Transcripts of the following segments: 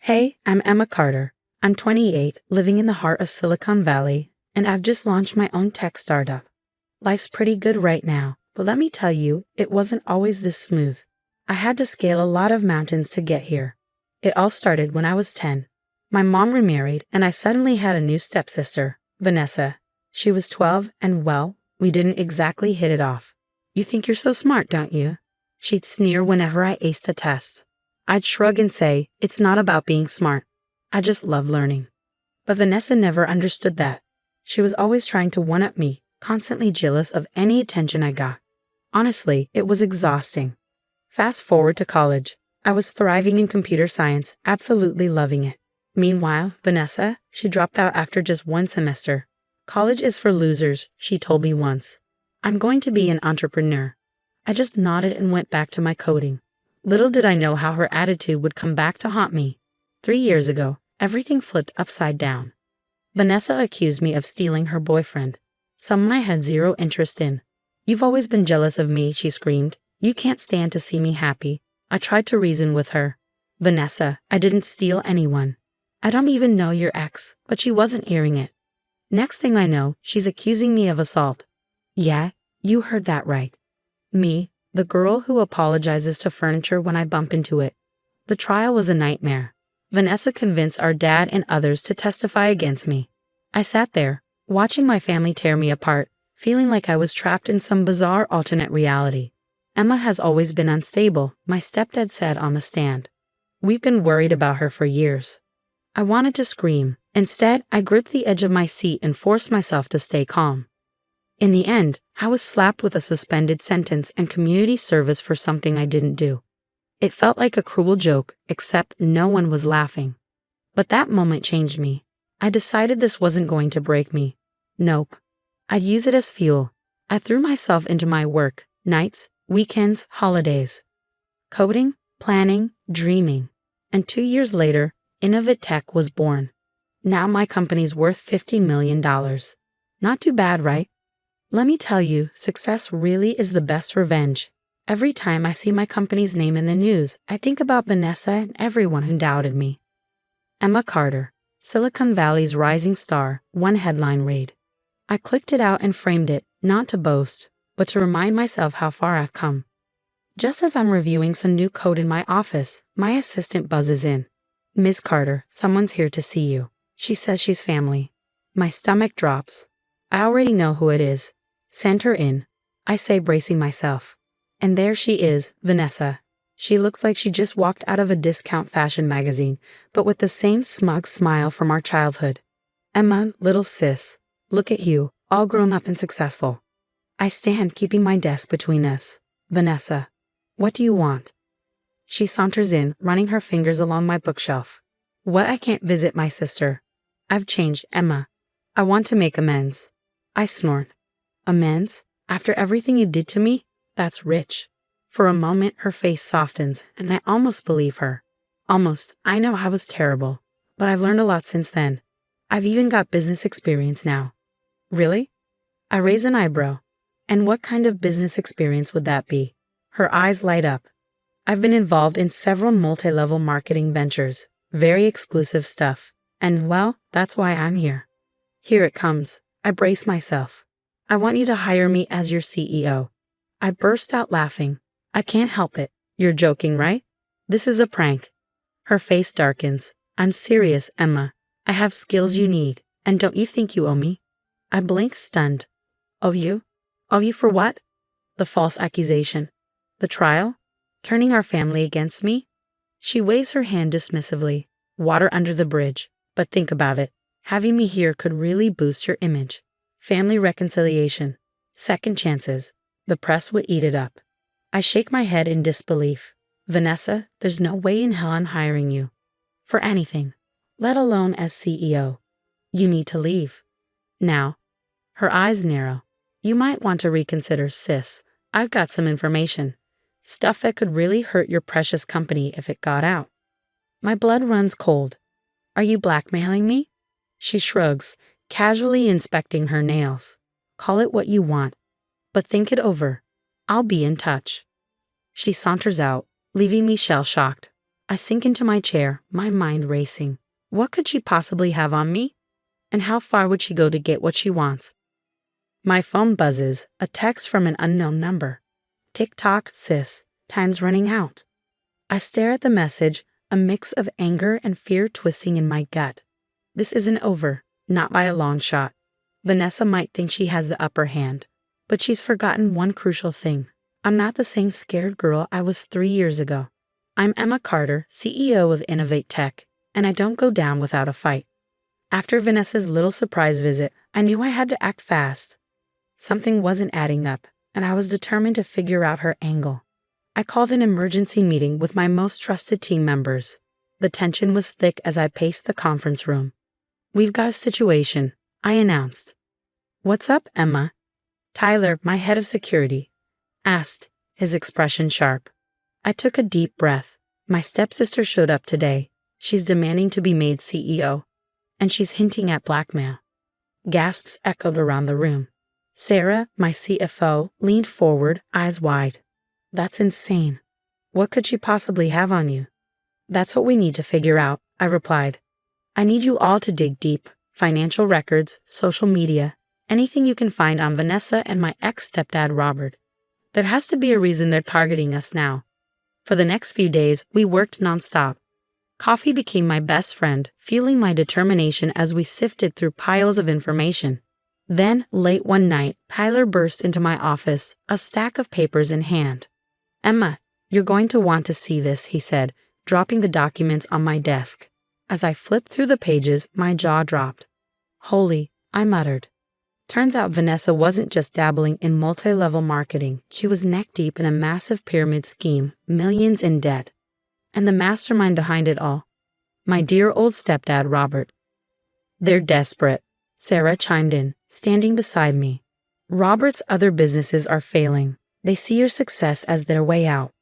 Hey, I'm Emma Carter. I'm 28, living in the heart of Silicon Valley, and I've just launched my own tech startup. Life's pretty good right now, but let me tell you, it wasn't always this smooth. I had to scale a lot of mountains to get here. It all started when I was 10. My mom remarried, and I suddenly had a new stepsister, Vanessa. She was 12, and well, we didn't exactly hit it off. "You think you're so smart, don't you?" She'd sneer whenever I aced a test. I'd shrug and say, "It's not about being smart. I just love learning." But Vanessa never understood that. She was always trying to one-up me, constantly jealous of any attention I got. Honestly, it was exhausting. Fast forward to college. I was thriving in computer science, absolutely loving it. Meanwhile, Vanessa, she dropped out after just one semester. "College is for losers," she told me once. "I'm going to be an entrepreneur." I just nodded and went back to my coding. Little did I know how her attitude would come back to haunt me. 3 years ago, everything flipped upside down. Vanessa accused me of stealing her boyfriend, someone I had zero interest in. "You've always been jealous of me," she screamed. "You can't stand to see me happy." I tried to reason with her. "Vanessa, I didn't steal anyone. I don't even know your ex," but she wasn't hearing it. Next thing I know, she's accusing me of assault. Yeah, you heard that right. Me, the girl who apologizes to furniture when I bump into it. The trial was a nightmare. Vanessa convinced our dad and others to testify against me. I sat there, watching my family tear me apart, feeling like I was trapped in some bizarre alternate reality. "Emma has always been unstable," my stepdad said on the stand. "We've been worried about her for years." I wanted to scream. Instead, I gripped the edge of my seat and forced myself to stay calm. In the end, I was slapped with a suspended sentence and community service for something I didn't do. It felt like a cruel joke, except no one was laughing. But that moment changed me. I decided this wasn't going to break me. Nope. I'd use it as fuel. I threw myself into my work, nights, weekends, holidays. Coding, planning, dreaming. And 2 years later, Innovate Tech was born. Now my company's worth $50 million. Not too bad, right? Let me tell you, success really is the best revenge. Every time I see my company's name in the news, I think about Vanessa and everyone who doubted me. Emma Carter, Silicon Valley's rising star, one headline read. I clicked it out and framed it, not to boast, but to remind myself how far I've come. Just as I'm reviewing some new code in my office, my assistant buzzes in. "Miss Carter, someone's here to see you." She says she's family. My stomach drops. I already know who it is. "Send her in," I say, bracing myself. And there she is, Vanessa. She looks like she just walked out of a discount fashion magazine, but with the same smug smile from our childhood. "Emma, little sis, look at you, all grown up and successful." I stand, keeping my desk between us. "Vanessa, what do you want?" She saunters in, running her fingers along my bookshelf. "What, I can't visit my sister. I've changed, Emma. I want to make amends." I snort. "Amends? After everything you did to me? That's rich." For a moment, her face softens, and I almost believe her. Almost. I know I was terrible, but I've learned a lot since then. I've even got business experience now. "Really?" I raise an eyebrow. "And what kind of business experience would that be?" Her eyes light up. "I've been involved in several multi-level marketing ventures, very exclusive stuff. And well, that's why I'm here." Here it comes. I brace myself. "I want you to hire me as your CEO." I burst out laughing. "I can't help it. You're joking, right? This is a prank." Her face darkens. "I'm serious, Emma. I have skills you need, and don't you think you owe me?" I blink, stunned. "Owe you? Owe you for what?" The false accusation. The trial? Turning our family against me? She waves her hand dismissively. "Water under the bridge. But think about it. Having me here could really boost your image. Family reconciliation. Second chances. The press would eat it up." I shake my head in disbelief. "Vanessa, there's no way in hell I'm hiring you. For anything. Let alone as CEO. You need to leave. Now." Her eyes narrow. "You might want to reconsider, sis. I've got some information. Stuff that could really hurt your precious company if it got out." My blood runs cold. "Are you blackmailing me?" She shrugs, casually inspecting her nails. "Call it what you want. But think it over. I'll be in touch." She saunters out, leaving me shell-shocked. I sink into my chair, my mind racing. What could she possibly have on me? And how far would she go to get what she wants? My phone buzzes, a text from an unknown number. Tick-tock, sis, time's running out. I stare at the message, a mix of anger and fear twisting in my gut. This isn't over, not by a long shot. Vanessa might think she has the upper hand, but she's forgotten one crucial thing. I'm not the same scared girl I was 3 years ago. I'm Emma Carter, CEO of Innovate Tech, and I don't go down without a fight. After Vanessa's little surprise visit, I knew I had to act fast. Something wasn't adding up, and I was determined to figure out her angle. I called an emergency meeting with my most trusted team members. The tension was thick as I paced the conference room. "We've got a situation," I announced. "What's up, Emma?" Tyler, my head of security, asked, his expression sharp. I took a deep breath. My stepsister showed up today. She's demanding to be made CEO, and she's hinting at blackmail. Gasps echoed around the room. Sarah, my CFO, leaned forward, eyes wide. "That's insane. What could she possibly have on you?" "That's what we need to figure out," I replied. "I need you all to dig deep. Financial records, social media, anything you can find on Vanessa and my ex-stepdad Robert. There has to be a reason they're targeting us now." For the next few days, we worked nonstop. Coffee became my best friend, fueling my determination as we sifted through piles of information. Then, late one night, Tyler burst into my office, a stack of papers in hand. "Emma, you're going to want to see this," he said, dropping the documents on my desk. As I flipped through the pages, my jaw dropped. "Holy," I muttered. Turns out Vanessa wasn't just dabbling in multi-level marketing. She was neck-deep in a massive pyramid scheme, millions in debt. And the mastermind behind it all, my dear old stepdad Robert. "They're desperate," Sarah chimed in, standing beside me. "Robert's other businesses are failing. They see your success as their way out."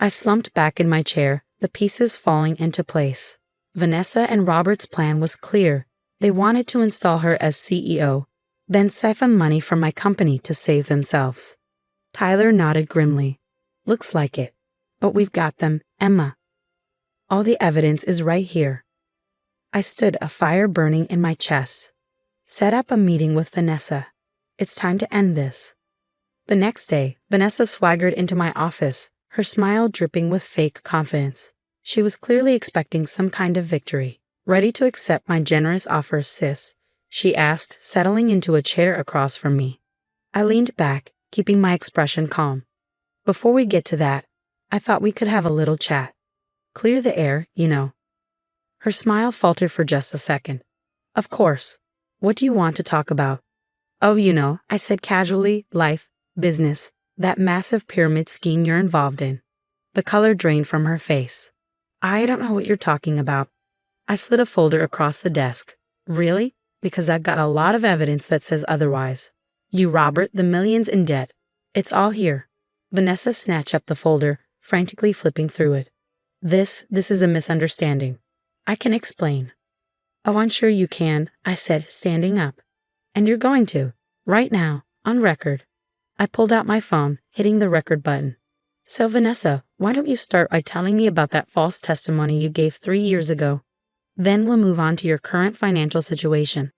I slumped back in my chair, the pieces falling into place. Vanessa and Robert's plan was clear. They wanted to install her as CEO, then siphon money from my company to save themselves. Tyler nodded grimly. "Looks like it. But we've got them, Emma. All the evidence is right here." I stood, a fire burning in my chest. "Set up a meeting with Vanessa. It's time to end this." The next day, Vanessa swaggered into my office, her smile dripping with fake confidence. She was clearly expecting some kind of victory. "Ready to accept my generous offer, sis?" she asked, settling into a chair across from me. I leaned back, keeping my expression calm. "Before we get to that, I thought we could have a little chat. Clear the air, you know." Her smile faltered for just a second. "Of course. What do you want to talk about?" "Oh, you know," I said casually, "life, business, that massive pyramid scheme you're involved in." The color drained from her face. "I don't know what you're talking about." I slid a folder across the desk. "Really? Because I've got a lot of evidence that says otherwise. You, Robert, the millions in debt. It's all here." Vanessa snatched up the folder, frantically flipping through it. This is a misunderstanding. I can explain." "Oh, I'm sure you can," I said, standing up. "And you're going to. Right now, on record." I pulled out my phone, hitting the record button. "So, Vanessa, why don't you start by telling me about that false testimony you gave 3 years ago? Then we'll move on to your current financial situation."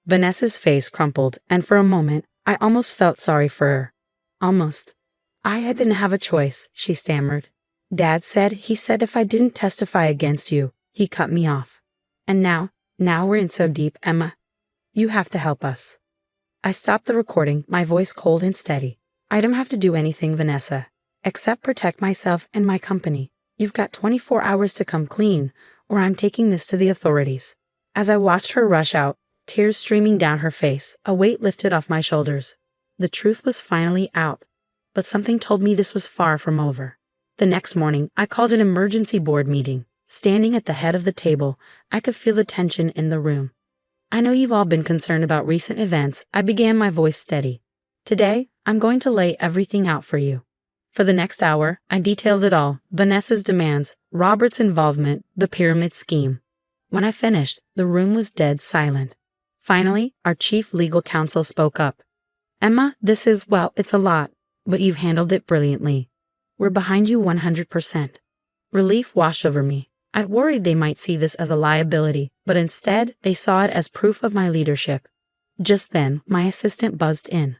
Vanessa's face crumpled, and for a moment, I almost felt sorry for her. Almost. "I didn't have a choice," she stammered. "Dad said if I didn't testify against you, he cut me off. And now we're in so deep, Emma. You have to help us." I stopped the recording, my voice cold and steady. "I don't have to do anything, Vanessa, except protect myself and my company. You've got 24 hours to come clean, or I'm taking this to the authorities." As I watched her rush out, tears streaming down her face, a weight lifted off my shoulders. The truth was finally out, but something told me this was far from over. The next morning, I called an emergency board meeting. Standing at the head of the table, I could feel the tension in the room. "I know you've all been concerned about recent events," I began, my voice steady. "Today, I'm going to lay everything out for you." For the next hour, I detailed it all: Vanessa's demands, Robert's involvement, the pyramid scheme. When I finished, the room was dead silent. Finally, our chief legal counsel spoke up. "Emma, well, it's a lot, but you've handled it brilliantly. We're behind you 100%. Relief washed over me. I'd worried they might see this as a liability, but instead, they saw it as proof of my leadership. Just then, my assistant buzzed in.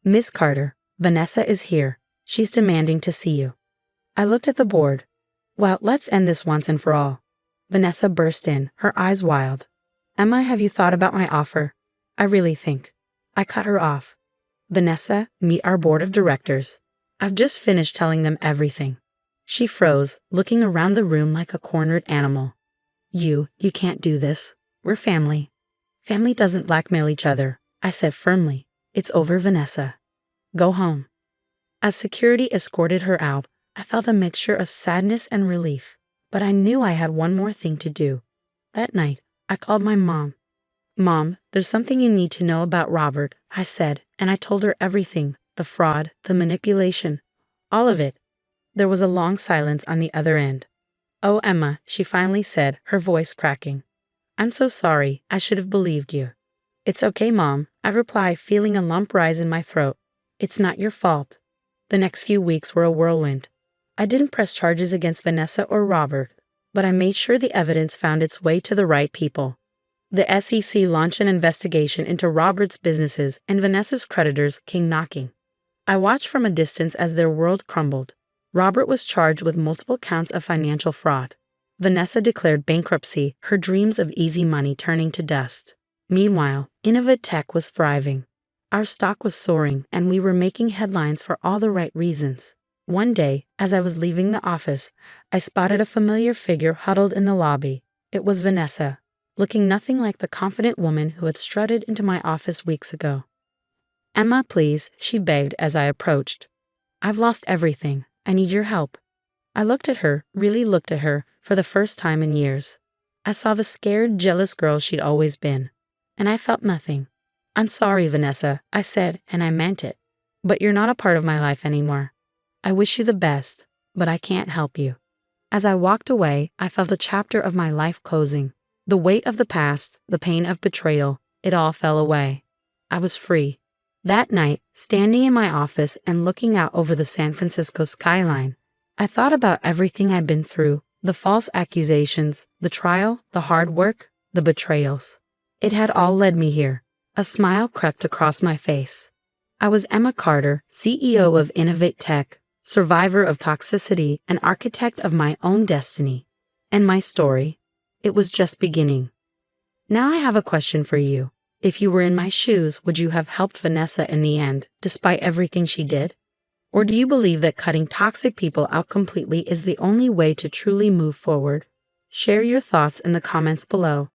"Miss Carter, Vanessa is here. She's demanding to see you." I looked at the board. "Well, let's end this once and for all." Vanessa burst in, her eyes wild. "Emma, have you thought about my offer?" "I really think." I cut her off. "Vanessa, meet our board of directors. I've just finished telling them everything." She froze, looking around the room like a cornered animal. You can't do this. We're family." "Family doesn't blackmail each other," I said firmly. "It's over, Vanessa. Go home." As security escorted her out, I felt a mixture of sadness and relief, but I knew I had one more thing to do. That night, I called my mom. "Mom, there's something you need to know about Robert," I said, and I told her everything, the fraud, the manipulation, all of it. There was a long silence on the other end. "Oh, Emma," she finally said, her voice cracking. "I'm so sorry. I should have believed you." "It's okay, Mom," I replied, feeling a lump rise in my throat. "It's not your fault." The next few weeks were a whirlwind. I didn't press charges against Vanessa or Robert, but I made sure the evidence found its way to the right people. The SEC launched an investigation into Robert's businesses, and Vanessa's creditors came knocking. I watched from a distance as their world crumbled. Robert was charged with multiple counts of financial fraud. Vanessa declared bankruptcy, her dreams of easy money turning to dust. Meanwhile, Innovative Tech was thriving. Our stock was soaring, and we were making headlines for all the right reasons. One day, as I was leaving the office, I spotted a familiar figure huddled in the lobby. It was Vanessa, looking nothing like the confident woman who had strutted into my office weeks ago. "Emma, please," she begged as I approached. "I've lost everything. I need your help." I looked at her, really looked at her, for the first time in years. I saw the scared, jealous girl she'd always been, and I felt nothing. "I'm sorry, Vanessa," I said, and I meant it. "But you're not a part of my life anymore. I wish you the best, but I can't help you." As I walked away, I felt a chapter of my life closing. The weight of the past, the pain of betrayal, it all fell away. I was free. That night, standing in my office and looking out over the San Francisco skyline, I thought about everything I'd been through, the false accusations, the trial, the hard work, the betrayals. It had all led me here. A smile crept across my face. I was Emma Carter, CEO of Innovative Tech, survivor of toxicity and architect of my own destiny. And my story? It was just beginning. Now I have a question for you. If you were in my shoes, would you have helped Vanessa in the end, despite everything she did? Or do you believe that cutting toxic people out completely is the only way to truly move forward? Share your thoughts in the comments below.